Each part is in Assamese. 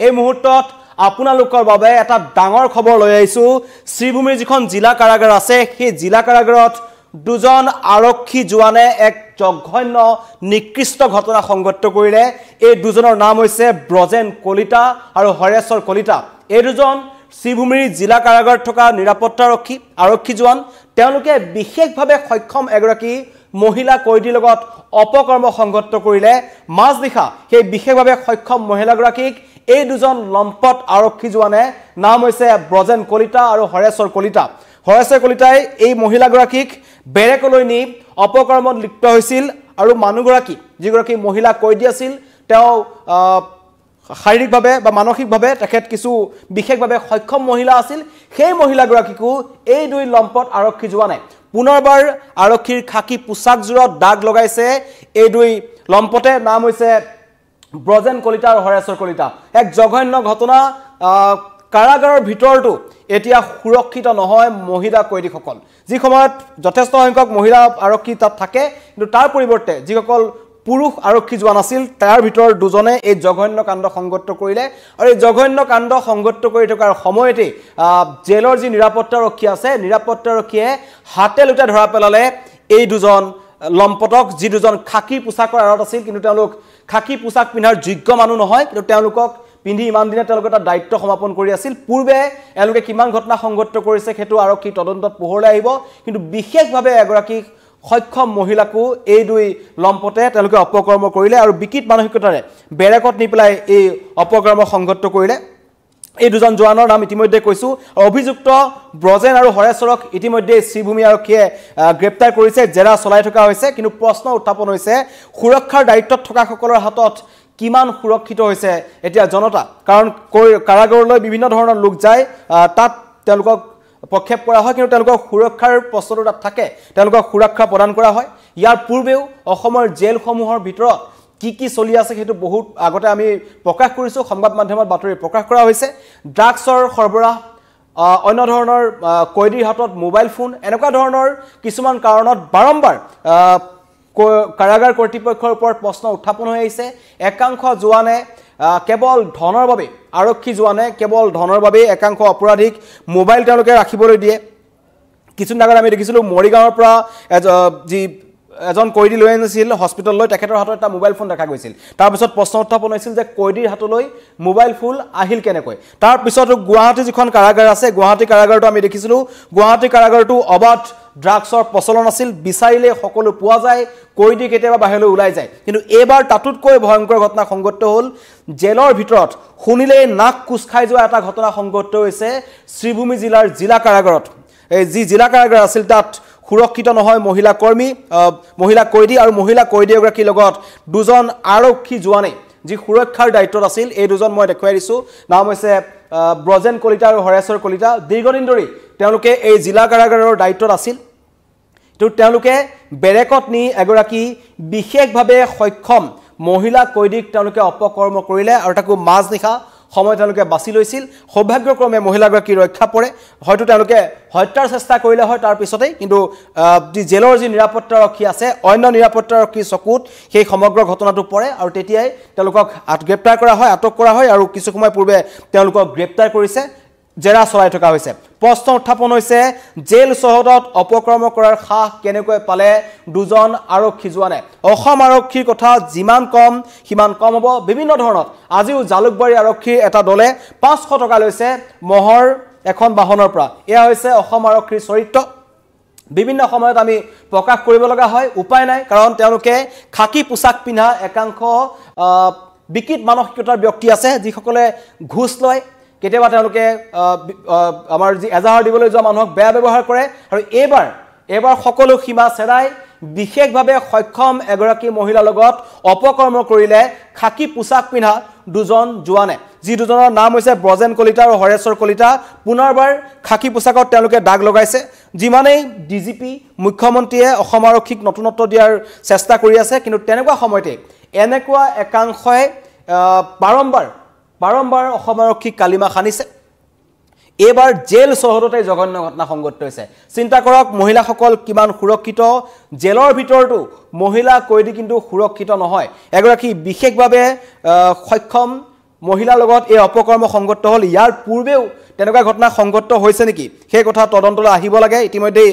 এই মুহূৰ্তত আপোনালোকৰ বাবে এটা ডাঙৰ খবৰ লৈ আহিছো শ্ৰীভূমিৰ যিখন জিলা কাৰাগাৰ আছে সেই জিলা কাৰাগাৰত দুজন আৰক্ষী জোৱানে এক জঘন্য নিকৃষ্ট ঘটনা সংঘটিত কৰিলে এই দুজনৰ নাম হৈছে ব্ৰজেন কলিতা আৰু হৰেশ্বৰ কলিতা এই দুজন শ্ৰীভূমিৰ জিলা কাৰাগাৰত থকা নিৰাপত্তা আৰক্ষী জোৱান তেওঁলোকে বিশেষভাৱে সক্ষম এগৰাকী মহিলা কয়দীৰ লগত অপকৰ্ম সংঘটিত কৰিলে মাজনিশা সেই বিশেষভাৱে সক্ষম মহিলাগৰাকীক এই দুজন লম্পট আৰক্ষী জোৱানে নাম হৈছে ব্ৰজেন কলিতা আৰু হৰেশ্বৰ কলিতা হৰেশ্বৰ কলিতাই এই মহিলাগৰাকীক বেৰেকলৈ নি অপকৰ্মত লিপ্ত হৈছিল আৰু মানুহগৰাকী যিগৰাকী মহিলা কয়দী আছিল তেওঁ শাৰীৰিকভাৱে বা মানসিকভাৱে তেখেত কিছু বিশেষভাৱে সক্ষম মহিলা আছিল সেই মহিলাগৰাকীকো এই দুই লম্পট আৰক্ষী জোৱানে পুনৰবাৰ আৰক্ষীৰ খাকি পোছাকজোৰত দাগ লগাইছে এই দুই লম্পটে নাম হৈছে ব্ৰজেন কলিতা আৰু হৰেশ্বৰ কলিতা এক জঘন্য ঘটনা কাৰাগাৰৰ ভিতৰটো এতিয়া সুৰক্ষিত নহয় মহিলা কয়দীসকল যি সময়ত যথেষ্ট সংখ্যক মহিলা আৰক্ষী তাত থাকে কিন্তু তাৰ পৰিৱৰ্তে যিসকল পুৰুষ আৰক্ষী জোৱান আছিল তাৰ ভিতৰত দুজনে এই জঘন্য কাণ্ড সংঘটিত কৰিলে আৰু এই জঘন্য কাণ্ড সংঘটিত কৰি থকাৰ সময়তে জেলৰ যি নিৰাপত্তা আৰক্ষী আছে নিৰাপত্তা আৰক্ষীয়ে হাতে লুটে ধৰা পেলালে এই দুজন লম্পটক যি দুজন খাকি পোছাকৰ আৰত আছিল কিন্তু তেওঁলোক খাকি পোছাক পিন্ধাৰ যোগ্য মানুহ নহয় কিন্তু তেওঁলোকক পিন্ধি ইমান দিনে তেওঁলোকে এটা দায়িত্ব সমাপন কৰি আছিল পূৰ্বে এওঁলোকে কিমান ঘটনা সংঘটিত কৰিছে সেইটো আৰক্ষী তদন্তত পোহৰলৈ আহিব কিন্তু বিশেষভাৱে এগৰাকী সক্ষম মহিলাকো এই দুই লম্পটে তেওঁলোকে অপকৰ্ম কৰিলে আৰু বিকিত মানসিকতাৰে বেৰেকত নি পেলাই এই অপকৰ্ম সংঘটিত কৰিলে এই দুজন জোৱানৰ নাম ইতিমধ্যে কৈছো অভিযুক্ত ব্ৰজেন আৰু হৰেশ্বৰক ইতিমধ্যে শ্ৰীভূমি আৰক্ষীয়ে গ্ৰেপ্তাৰ কৰিছে জেৰা চলাই থকা হৈছে কিন্তু প্ৰশ্ন উত্থাপন হৈছে সুৰক্ষাৰ দায়িত্বত থকা সকলৰ হাতত কিমান সুৰক্ষিত হৈছে এতিয়া জনতা কাৰণ কাৰাগাৰলৈ বিভিন্ন ধৰণৰ লোক যায় তাত তেওঁলোকক পক্ষেপ কৰা হয় কিন্তু তেওঁলোকৰ সুৰক্ষাৰ প্ৰশ্নটো তাত থাকে তেওঁলোকক সুৰক্ষা প্ৰদান কৰা হয় ইয়াৰ পূৰ্বেও অসমৰ জেলসমূহৰ ভিতৰত কি চলি আছে সেইটো বহুত আগতে আমি প্ৰকাশ কৰিছো সংবাদ মাধ্যমত বাতৰি প্ৰকাশ কৰা হৈছে ড্ৰাগছৰ সৰবৰাহ অন্য ধৰণৰ কয়দীৰ হাতত মোবাইল ফোন এনেকুৱা ধৰণৰ কিছুমান কাৰণত বাৰম্বাৰ কাৰাগাৰ কৰ্তৃপক্ষৰ ওপৰত প্ৰশ্ন উত্থাপন হৈ আহিছে একাংশ জোৱানে কেৱল ধনৰ বাবে আৰক্ষী জোৱানে কেৱল ধনৰ বাবে একাংশ অপৰাধীক মোবাইল তেওঁলোকে ৰাখিবলৈ দিয়ে কিছু আগত আমি দেখিছিলোঁ মৰিগাঁৱৰ পৰা যি এজন কয়দী লৈ আনিছিল হস্পিটেললৈ তেখেতৰ হাতত এটা মোবাইল ফোন দেখা গৈছিল তাৰপিছত প্ৰশ্ন উত্থাপন হৈছিল যে কয়দীৰ হাতলৈ মোবাইল ফোন আহিল কেনেকৈ তাৰপিছত গুৱাহাটী যিখন কাৰাগাৰ আছে গুৱাহাটী কাৰাগাৰটো আমি দেখিছিলোঁ গুৱাহাটী কাৰাগাৰটো অবাধ ড্ৰাগছৰ প্ৰচলন আছিল বিচাৰিলে সকলো পোৱা যায় কয়দী কেতিয়াবা বাহিৰলৈ ওলাই যায় কিন্তু এইবাৰ তাতোতকৈ ভয়ংকৰ ঘটনা সংঘটিত হ'ল জেলৰ ভিতৰত শুনিলেই নাক কোচ খাই যোৱা এটা ঘটনা সংঘটিত হৈছে শ্ৰীভূমি জিলাৰ জিলা কাৰাগাৰত এই যি জিলা কাৰাগাৰ আছিল তাত সুৰক্ষিত নহয় মহিলা কৰ্মী মহিলা কয়দী আৰু মহিলা কয়দী এগৰাকীৰ লগত দুজন আৰক্ষী জোৱানে যি সুৰক্ষাৰ দায়িত্বত আছিল এই দুজন মই দেখুৱাই দিছোঁ নাম হৈছে ব্ৰজেন কলিতা আৰু হৰেশ্বৰ কলিতা দীৰ্ঘদিন ধৰি তেওঁলোকে এই জিলা কাৰাগাৰৰ দায়িত্বত আছিল তো তেওঁলোকে বেৰেকত নি এগৰাকী বিশেষভাৱে সক্ষম মহিলা কয়দীক তেওঁলোকে অপকৰ্ম কৰিলে আৰু তাকো মাজনিশা সময় তেওঁলোকে বাছি লৈছিল সৌভাগ্যক্ৰমে মহিলাগৰাকী ৰক্ষা পৰে হয়তো তেওঁলোকে হত্যাৰ চেষ্টা কৰিলে হয় তাৰ পিছতেই কিন্তু জেলৰ যি নিৰাপত্তা আৰক্ষী আছে অন্য নিৰাপত্তা আৰক্ষীৰ চকুত সেই সমগ্ৰ ঘটনাটো পৰে আৰু তেতিয়াই তেওঁলোকক গ্ৰেপ্তাৰ কৰা হয় আটক কৰা হয় আৰু কিছু সময় পূৰ্বে তেওঁলোকক গ্ৰেপ্তাৰ কৰিছে জেৰা চলাই থকা হৈছে প্ৰশ্ন উত্থাপন হৈছে জেল চহৰত অপকৰ্ম কৰাৰ সাহ কেনেকৈ পালে দুজন আৰক্ষী জোৱানে অসম আৰক্ষীৰ কথা যিমান কম সিমান কম হ'ব বিভিন্ন ধৰণত আজিও জালুকবাৰী আৰক্ষীৰ এটা দলে 500 টকা লৈছে মহৰ এখন বাহনৰ পৰা এয়া হৈছে অসম আৰক্ষীৰ চৰিত্ৰ বিভিন্ন সময়ত আমি প্ৰকাশ কৰিব লগা হয় উপায় নাই কাৰণ তেওঁলোকে খাকি পোছাক পিন্ধা একাংশ বিকিত মানসিকতাৰ ব্যক্তি আছে যিসকলে ঘুষ লয় কেতিয়াবা তেওঁলোকে আমাৰ যি এজাহাৰ দিবলৈ যোৱা মানুহক বেয়া ব্যৱহাৰ কৰে আৰু এইবাৰ সকলো সীমা চেৰাই বিশেষভাৱে সক্ষম এগৰাকী মহিলাৰ লগত অপকৰ্ম কৰিলে খাকি পোছাক পিন্ধা দুজন জোৱানে যি দুজনৰ নাম হৈছে ব্ৰজেন কলিতা আৰু হৰেশ্বৰ কলিতা পুনৰবাৰ খাকি পোছাকত তেওঁলোকে দাগ লগাইছে যিমানেই ডিজিপি মুখ্যমন্ত্ৰীয়ে অসম আৰক্ষীক নতুনত্ব দিয়াৰ চেষ্টা কৰি আছে কিন্তু তেনেকুৱা সময়তে এনেকুৱা একাংশই বাৰম্বাৰ অসম আৰক্ষীক কালিমা খানিছে এইবাৰ জেল চহৰতে জঘন্য ঘটনা সংঘটিত হৈছে চিন্তা কৰক মহিলাসকল কিমান সুৰক্ষিত জেলৰ ভিতৰতো মহিলা কয়দী কিন্তু সুৰক্ষিত নহয় এগৰাকী বিশেষভাৱে সক্ষম মহিলাৰ লগত এই অপকৰ্ম সংঘটিত হ'ল ইয়াৰ পূৰ্বেও তেনেকুৱা ঘটনা সংঘটিত হৈছে নেকি সেই কথা তদন্তলৈ আহিব লাগে ইতিমধ্যে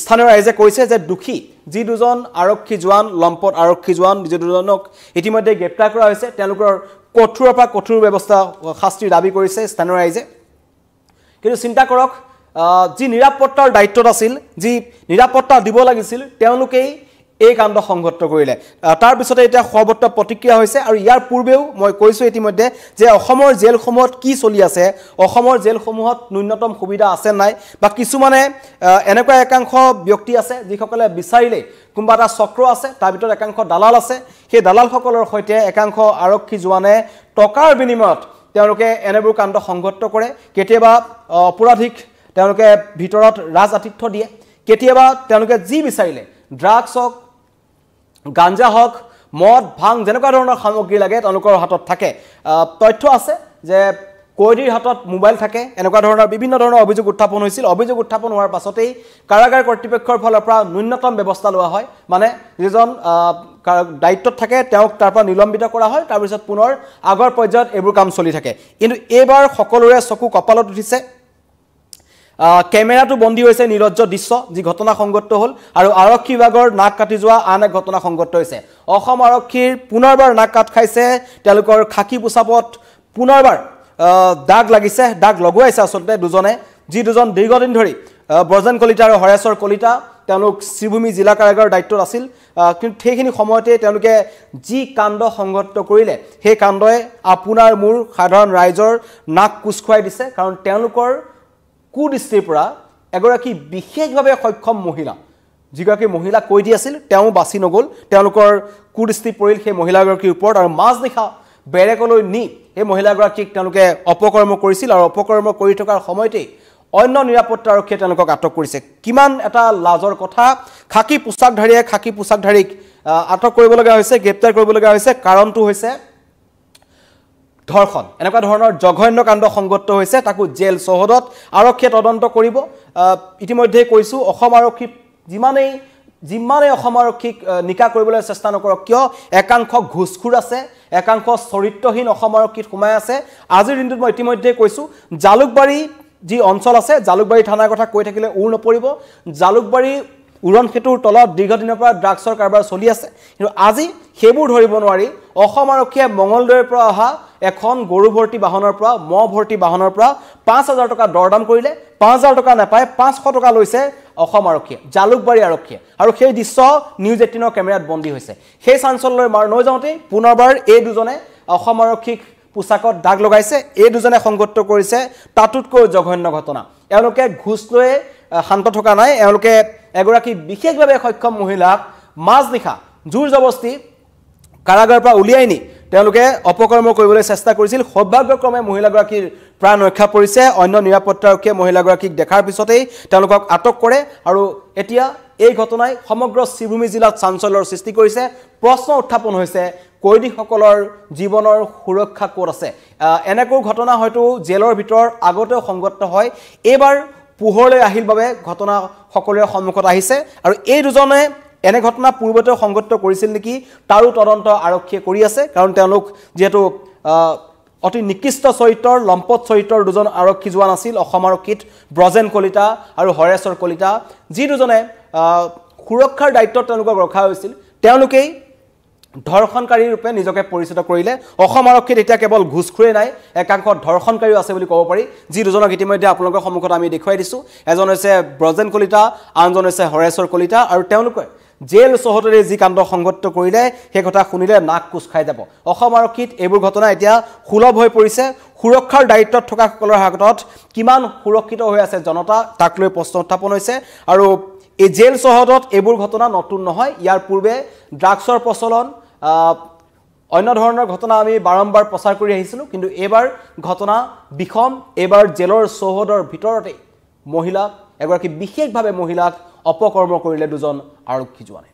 স্থানীয় ৰাইজে কৈছে যে দুখী যি দুজন আৰক্ষী জোৱান লম্পট আৰক্ষী জোৱান যি দুজনক ইতিমধ্যে গ্ৰেপ্তাৰ কৰা হৈছে তেওঁলোকৰ কঠোৰৰ পৰা কঠোৰ ব্যৱস্থা শাস্তিৰ দাবী কৰিছে স্থানীয় ৰাইজে কিন্তু চিন্তা কৰক যি নিৰাপত্তাৰ দায়িত্বত আছিল যি নিৰাপত্তা দিব লাগিছিল তেওঁলোকেই এই কাণ্ড সংঘটিত কৰিলে তাৰ পিছতে এটা সৰ্বত্ৰ প্ৰতিক্ৰিয়া হৈছে আৰু ইয়াৰ পূৰ্বেও মই কৈছো ইতিমধ্যে যে অসমৰ জেলসমূহত কি চলি আছে অসমৰ জেলসমূহত ন্যূনতম সুবিধা আছে নাই বা কিছুমানে এনেকুৱা একাংশ ব্যক্তি আছে যিসকলে বিচাৰিলে কোনবা এটা চক্ৰ আছে তাৰ ভিতৰত একাংশ দালাল আছে সেই দালালসকলৰ সৈতে একাংশ আৰক্ষী জোৱানে টকাৰ বিনিময়ত তেওঁলোকে এনেবোৰ কাণ্ড সংঘটিত কৰে কেতিয়াবা অপৰাধিক তেওঁলোকে ভিতৰত ৰাজ আতিথ্য দিয়ে কেতিয়াবা তেওঁলোকে যি বিচাৰিলে ড্ৰাগছ হওক গাঞ্জা হওক মদ ভাং যেনেকুৱা ধৰণৰ সামগ্ৰী লাগে তেওঁলোকৰ হাতত থাকে তথ্য আছে যে কৈদীৰ হাতত মোবাইল থাকে এনেকুৱা ধৰণৰ বিভিন্ন ধৰণৰ অভিযোগ উত্থাপন হৈছিল অভিযোগ উত্থাপন হোৱাৰ পাছতেই কাৰাগাৰ কৰ্তৃপক্ষৰ ফালৰ পৰা ন্যূনতম ব্যৱস্থা লোৱা হয় মানে যিজন দায়িত্বত থাকে তেওঁক তাৰ পৰা নিলম্বিত কৰা হয় তাৰ পিছত পুনৰ আগৰ পৰ্যায়ত এইবোৰ কাম চলি থাকে কিন্তু এইবাৰ সকলোৰে চকু কপালত উঠিছে কেমেৰাটো বন্দী হৈছে নিৰজ্জ দৃশ্য যি ঘটনা সংঘটিত হ'ল আৰু আৰক্ষী বিভাগৰ নাক কাটি যোৱা আন এক ঘটনা সংঘটিত হৈছে অসম আৰক্ষীৰ পুনৰবাৰ নাক কাট খাইছে তেওঁলোকৰ খাকি পোছাকত পুনৰবাৰ দাগ লাগিছে দাগ লগুৱাইছে আসলতে দুজনে যি দুজন দীৰ্ঘদিন ধৰি ব্ৰজেন কলিতা আৰু হৰেশ্বৰ কলিতা তেওঁলোক শ্ৰীভূমি জিলা কাৰাগাৰৰ দায়িত্বত আছিল কিন্তু সেইখিনি সময়তে তেওঁলোকে যি কাণ্ড সংঘটিত কৰিলে সেই কাণ্ডই আপোনাৰ মোৰ সাধাৰণ ৰাইজৰ নাক কুচ খুৱাই দিছে কাৰণ তেওঁলোকৰ কুদৃষ্টিৰ পৰা এগৰাকী বিশেষভাৱে সক্ষম মহিলা যিগৰাকী মহিলা কৈদী আছিল তেওঁ বাছি নগল তেওঁলোকৰ কুদৃষ্টি পৰিল সেই মহিলাগৰাকীৰ ওপৰত আৰু মাজনিশা বেৰেকলৈ নি এই মহিলাগৰাকীক তেওঁলোকে অপকৰ্ম কৰিছিল আৰু অপকৰ্ম কৰি থকাৰ সময়তেই অন্য নিৰাপত্তা আৰক্ষীয়ে তেওঁলোকক আটক কৰিছে কিমান এটা লাজৰ কথা খাকি পোছাকধাৰীক আটক কৰিবলগীয়া হৈছে গ্ৰেপ্তাৰ কৰিবলগীয়া হৈছে কাৰণটো হৈছে ধৰ্ষণ এনেকুৱা ধৰণৰ জঘন্য কাণ্ড সংঘটিত হৈছে তাকো জেল চহৰত আৰক্ষীয়ে তদন্ত কৰিব ইতিমধ্যে কৈছো অসম আৰক্ষী যিমানেই অসম আৰক্ষীক নিকা কৰিবলৈ চেষ্টা নকৰক কিয় একাংশ ঘুষখোৰ আছে একাংশ চৰিত্ৰহীন অসম আৰক্ষীত সোমাই আছে আজিৰ দিনটোত মই ইতিমধ্যে কৈছো জালুকবাৰী যি অঞ্চল আছে জালুকবাৰী থানাৰ কথা কৈ থাকিলে উৰ নপৰিব জালুকবাৰী উৰণ সেতুৰ তলত দীৰ্ঘদিনৰ পৰা ড্ৰাগছৰ কাৰবাৰ চলি আছে কিন্তু আজি সেইবোৰ ধৰিব নোৱাৰি অসম আৰক্ষীয়ে মঙলদৈৰ পৰা অহা এখন গৰু ভৰ্তি বাহনৰ পৰা মহ ভৰ্তি বাহনৰ পৰা 5000 টকা দৰদাম কৰিলে 5000 টকা নাপায় 500 টকা লৈছে অসম আৰক্ষীয়ে জালুকবাৰী আৰক্ষীয়ে আৰু সেই দৃশ্য নিউজ 18ৰ কেমেৰাত বন্দী হৈছে সেই চাঞ্চললৈ মাৰ নৈ যাওঁতে পুনৰবাৰ এই দুজনে অসম আৰক্ষীক পোছাকত দাগ লগাইছে এই দুজনে সংঘটিত কৰিছে তাতোতকৈ জঘন্য ঘটনা এওঁলোকে ঘুষ লৈ শান্ত থকা নাই এওঁলোকে এগৰাকী বিশেষভাৱে সক্ষম মহিলাক মাজনিশা জোৰ জবস্তি কাৰাগাৰৰ পৰা উলিয়াই নি তেওঁলোকে অপকৰ্ম কৰিবলৈ চেষ্টা কৰিছিল সৌভাগ্যক্ৰমে মহিলাগৰাকীৰ প্ৰাণ ৰক্ষা পৰিছে অন্য নিৰাপত্তাৰক্ষীয়ে মহিলাগৰাকীক দেখাৰ পিছতেই তেওঁলোকক আটক কৰে আৰু এতিয়া এই ঘটনাই সমগ্ৰ শ্ৰীভূমি জিলাত চাঞ্চল্যৰ সৃষ্টি কৰিছে প্ৰশ্ন উত্থাপন হৈছে কৈদীসকলৰ জীৱনৰ সুৰক্ষা ক'ত আছে এনেকৈ ঘটনা হয়তো জেলৰ ভিতৰ আগতেও সংঘটিত হয় এইবাৰ পোহৰলৈ আহিল বাবে ঘটনা সকলোৰে সন্মুখত আহিছে আৰু এই দুজনে এনে ঘটনা পূৰ্বতেও সংঘটিত কৰিছিল নেকি তাৰো তদন্ত আৰক্ষীয়ে কৰি আছে কাৰণ তেওঁলোক যেহেতু অতি নিকৃষ্ট চৰিত্ৰৰ লম্পট চৰিত্ৰৰ দুজন আৰক্ষী জোৱান আছিল অসম আৰক্ষীত ব্ৰজেন কলিতা আৰু হৰেশ্বৰ কলিতা যি দুজনে সুৰক্ষাৰ দায়িত্বত তেওঁলোকক ৰখা হৈছিল তেওঁলোকেই ধৰ্ষণকাৰী ৰূপে নিজকে পৰিচিত কৰিলে অসম আৰক্ষীত এতিয়া কেৱল ঘুষখোৰে নাই একাংশ ধৰ্ষণকাৰীও আছে বুলি ক'ব পাৰি যি দুজনক ইতিমধ্যে আপোনালোকৰ সন্মুখত আমি দেখুৱাই দিছো এজন হৈছে ব্ৰজেন কলিতা আনজন হৈছে হৰেশ্বৰ কলিতা আৰু তেওঁলোকে জেল চহৰতে যি কাণ্ড সংঘটিত কৰিলে সেই কথা শুনিলে নাক কুচ খাই যাব অসম আৰক্ষীত এইবোৰ ঘটনা এতিয়া সুলভ হৈ পৰিছে সুৰক্ষাৰ দায়িত্বত থকা সকলৰ হাতত কিমান সুৰক্ষিত হৈ আছে জনতা তাক লৈ প্ৰশ্ন উত্থাপন হৈছে আৰু এই জেল চহৰত এইবোৰ ঘটনা নতুন নহয় ইয়াৰ পূৰ্বে ড্ৰাগছৰ প্ৰচলন অন্য ধৰণৰ ঘটনা আমি বাৰম্বাৰ প্ৰচাৰ কৰি আহিছিলো কিন্তু এবাৰ ঘটনা বিষম এবাৰ জেলৰ চৌহদৰ ভিতৰতে মহিলা এগৰাকী বিশেষভাৱে মহিলাক অপকৰ্ম কৰিলে দুজন আৰক্ষী জোৱানে